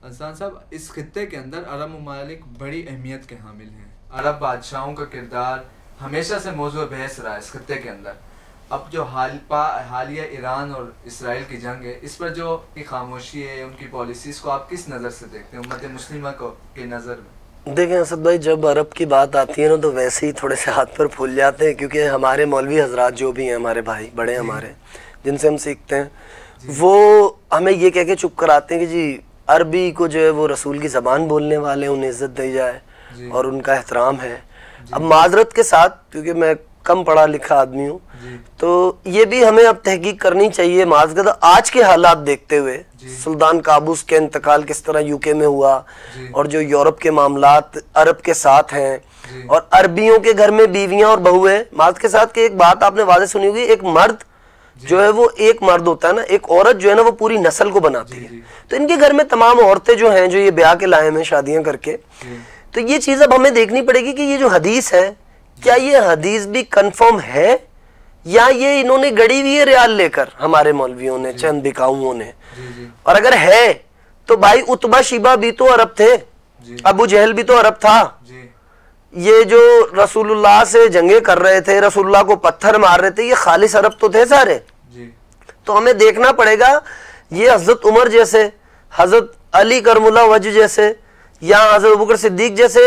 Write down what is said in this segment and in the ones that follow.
حسان صاحب، اس خطے کے اندر عرب ممالک بڑی اہمیت کے حامل ہیں. عرب بادشاہوں کا کردار ہمیشہ سے موضوع بحث رہا ہے اس خطے کے اندر. اب جو حالیہ ایران اور اسرائیل کی جنگ ہے، اس پر جو خاموشی ہے، ان کی پالیسیز کو آپ کس نظر سے دیکھتے ہیں امت مسلمہ کی نظر میں؟ دیکھیں اسد بھائی، جب عرب کی بات آتی ہے نا تو ویسے ہی تھوڑے سے ہاتھ پر پھول جاتے ہیں، کیونکہ ہمارے مولوی حضرات جو بھی ہیں، ہمارے بھائی بڑے ہمارے جن سے ہم سیکھتے ہیں، وہ ہمیں یہ کہہ کے چپ کراتے ہیں کہ جی عربی کو جو ہے وہ رسول کی زبان بولنے والے ہیں، انہیں عزت دی جائے اور ان کا احترام ہے. اب معذرت کے ساتھ، کیونکہ میں کم پڑھا لکھا آدمی ہوں، تو یہ بھی ہمیں اب تحقیق کرنی چاہیے. معذرت آج کے حالات دیکھتے ہوئے، سلطان قابوس کے انتقال کس طرح یو کے میں ہوا، اور جو یورپ کے معاملات عرب کے ساتھ ہیں، اور عربیوں کے گھر میں بیویاں اور بہو ہیں. معذرت کے ساتھ کہ ایک بات آپ نے واضح سنی ہوگی، ایک مرد جو ہے وہ ایک مرد ہوتا ہے نا، ایک عورت جو ہے نا وہ پوری نسل کو بناتی ہے. تو ان کے گھر میں تمام عورتیں جو ہیں، جو یہ بیاہ کے لائے ہیں شادیاں کر کے، تو یہ چیز اب ہمیں دیکھنی پڑے گی کہ یہ جو حدیث ہے، کیا یہ حدیث بھی کنفرم ہے یا یہ انہوں نے گڑی ہوئی ہے ریال لے کر، ہمارے مولویوں نے، چند بکاؤں نے. اور اگر ہے تو بھائی عتبہ شیبہ بھی تو عرب تھے، ابو جہل بھی تو عرب تھا. یہ جو رسول اللہ سے جنگیں کر رہے تھے، رسول اللہ کو پتھر مار رہے تھے، یہ خالص عرب تو تھے سارے. تو ہمیں دیکھنا پڑے گا یہ حضرت عمر جیسے، حضرت علی کرم اللہ وجہ جیسے، یا حضرت ابوبکر صدیق جیسے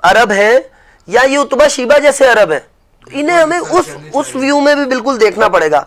عرب ہیں، یا یہ عتبہ شیبہ جیسے عرب ہیں. انہیں ہمیں اس ویو میں بھی بالکل دیکھنا پڑے گا.